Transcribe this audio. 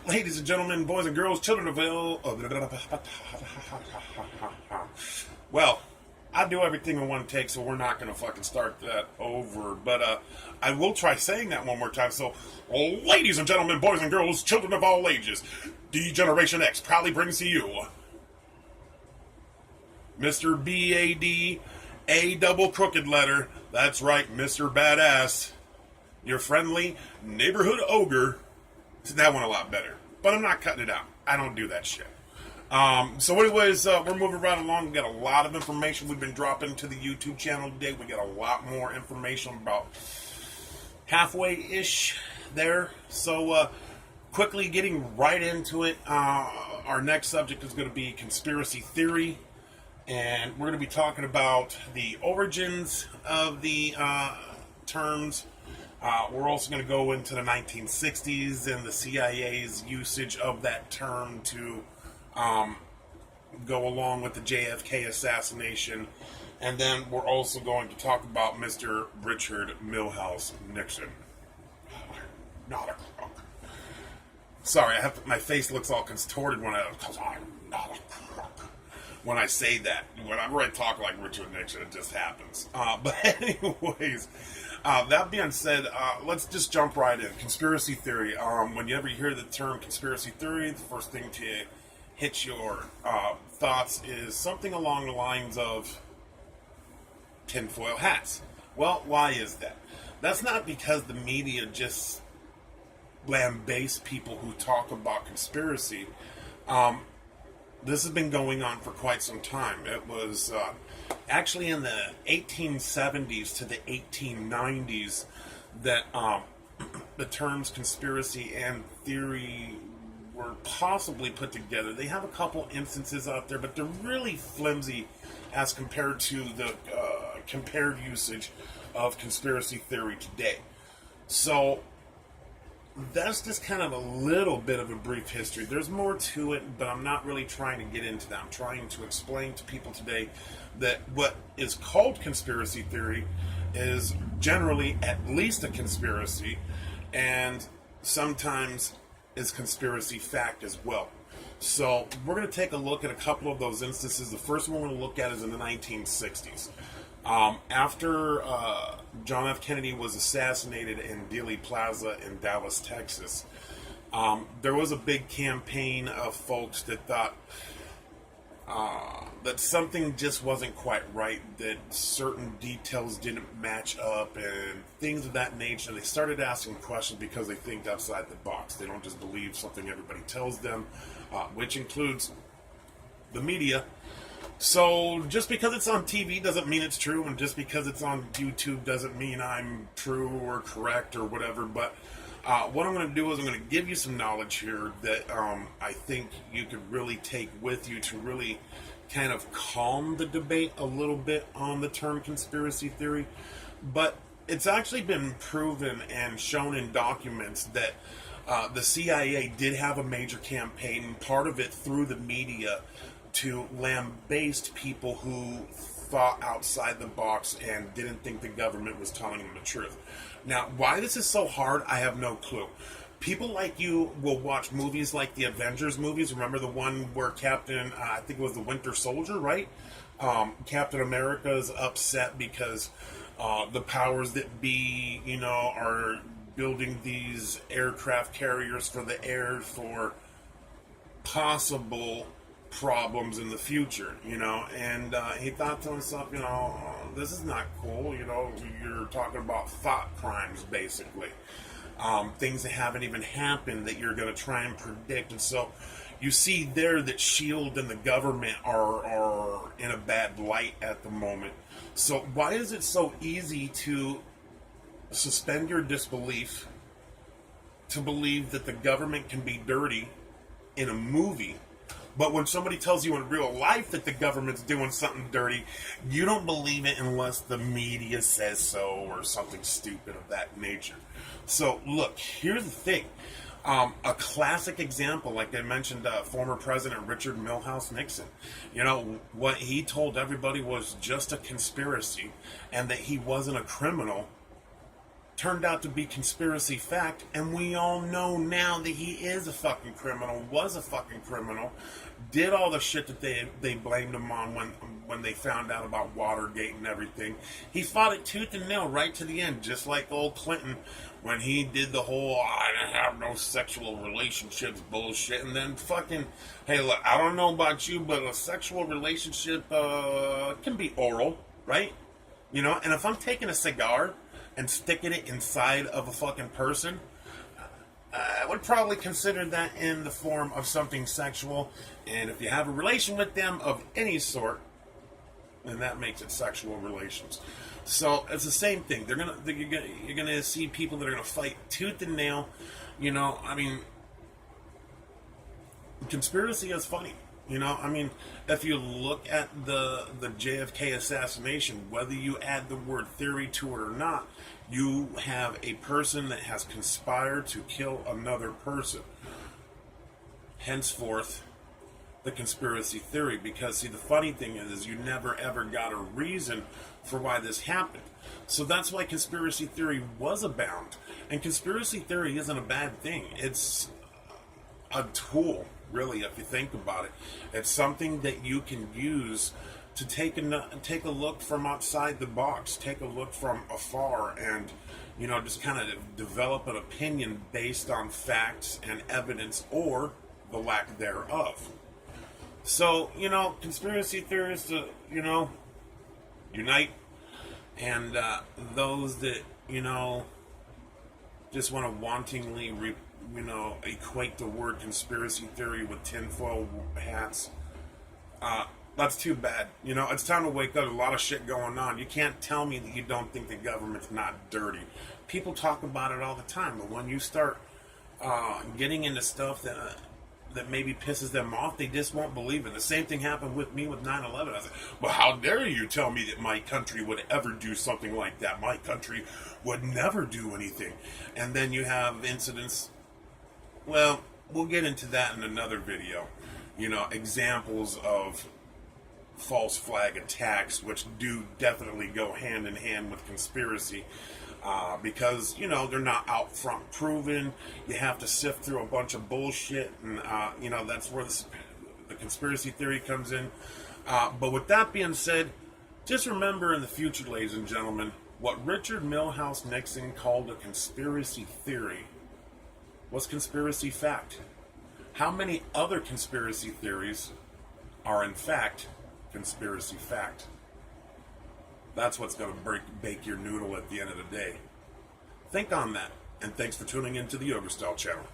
Ladies and gentlemen, boys and girls, children of ill. Well, I do everything in one take, so we're not going to fucking start that over. But I will try saying that one more time. So, ladies and gentlemen, boys and girls, children of all ages, D Generation X proudly brings to you Mr. BAD, A double crooked letter. That's right, Mr. Badass. Your friendly neighborhood ogre. That one a lot better. But I'm not cutting it out. I don't do that shit. So anyways, we're moving right along. We got a lot of information we've been dropping to the YouTube channel today. We got a lot more information about halfway-ish there. So quickly getting right into it, our next subject is going to be conspiracy theory. And we're going to be talking about the origins of the terms. We're also going to go into the 1960s and the CIA's usage of that term to go along with the JFK assassination. And then we're also going to talk about Mr. Richard Milhouse Nixon. Not a crook. Sorry, my face looks all contorted because I'm not a crook. When I say that, whenever I talk like Richard Nixon, it just happens. But anyways, that being said, let's just jump right in. Conspiracy theory. When you ever hear the term conspiracy theory, the first thing to hit your thoughts is something along the lines of tinfoil hats. Well, why is that? That's not because the media just lambaste people who talk about conspiracy. This has been going on for quite some time. It was actually in the 1870s to the 1890s that the terms conspiracy and theory were possibly put together. They have a couple instances out there, but they're really flimsy as compared to the compared usage of conspiracy theory today. So that's just kind of a little bit of a brief history. There's more to it, but I'm not really trying to get into that. I'm trying to explain to people today that what is called conspiracy theory is generally at least a conspiracy, and sometimes is conspiracy fact as well. So we're going to take a look at a couple of those instances. The first one we're going to look at is in the 1960s. After John F. Kennedy was assassinated in Dealey Plaza in Dallas, Texas, there was a big campaign of folks that thought that something just wasn't quite right, that certain details didn't match up, and things of that nature. They started asking questions because they think outside the box. They don't just believe something everybody tells them, which includes the media. So just because it's on TV doesn't mean it's true, and just because it's on YouTube doesn't mean I'm true or correct or whatever. But what I'm going to do is I'm going to give you some knowledge here that I think you could really take with you to really kind of calm the debate a little bit on the term conspiracy theory. But it's actually been proven and shown in documents that the CIA did have a major campaign, part of it through the media, to lambaste people who thought outside the box and didn't think the government was telling them the truth. Now, why this is so hard, I have no clue. People like you will watch movies like the Avengers movies. Remember the one where Captain, I think it was the Winter Soldier, right? Captain America is upset because the powers that be, are building these aircraft carriers for the air for possible problems in the future, and he thought to himself, this is not cool, you're talking about thought crimes, basically, things that haven't even happened that you're going to try and predict. And so you see there that SHIELD and the government are in a bad light at the moment. So why is it so easy to suspend your disbelief to believe that the government can be dirty in a movie, but when somebody tells you in real life that the government's doing something dirty, you don't believe it unless the media says so or something stupid of that nature? So, look, here's the thing. A classic example, like I mentioned, former President Richard Milhouse Nixon. What he told everybody was just a conspiracy and that he wasn't a criminal turned out to be conspiracy fact, and we all know now that he is a fucking criminal, was a fucking criminal, did all the shit that they blamed him on when they found out about Watergate and everything. He fought it tooth and nail right to the end, just like old Clinton when he did the whole "I didn't have no sexual relationships" bullshit, and then fucking, hey, look, I don't know about you, but a sexual relationship can be oral, right? You know, and if I'm taking a cigar and sticking it inside of a fucking person, I would probably consider that in the form of something sexual. And if you have a relation with them of any sort, then that makes it sexual relations. So it's the same thing. You're gonna see people that are gonna fight tooth and nail. You know, I mean, conspiracy is funny. You know, I mean, if you look at the JFK assassination, whether you add the word theory to it or not, you have a person that has conspired to kill another person. Henceforth, the conspiracy theory. Because, see, the funny thing is you never ever got a reason for why this happened. So that's why conspiracy theory was abound. And conspiracy theory isn't a bad thing. It's a tool, really, if you think about it. It's something that you can use to take a look from outside the box, take a look from afar, and, you know, just kind of develop an opinion based on facts and evidence, or the lack thereof. So, you know, conspiracy theorists, you know, unite, and those that, you know, just want to wantingly equate the word conspiracy theory with tinfoil hats, that's too bad. You know, it's time to wake up. A lot of shit going on. You can't tell me that you don't think the government's not dirty. People talk about it all the time, but when you start getting into stuff that maybe pisses them off, they just won't believe it. The same thing happened with me with 9/11. I said, well, how dare you tell me that my country would ever do something like that? My country would never do anything. And then you have incidents. Well, we'll get into that in another video. You know, examples of false flag attacks, which do definitely go hand in hand with conspiracy, because, you know, they're not out front proven. You have to sift through a bunch of bullshit, and you know, that's where the conspiracy theory comes in. But with that being said, just remember in the future, ladies and gentlemen, what Richard Milhous Nixon called a conspiracy theory was conspiracy fact. How many other conspiracy theories are in fact conspiracy fact? That's what's going to bake your noodle at the end of the day. Think on that, and thanks for tuning in to the Ogarstyle channel.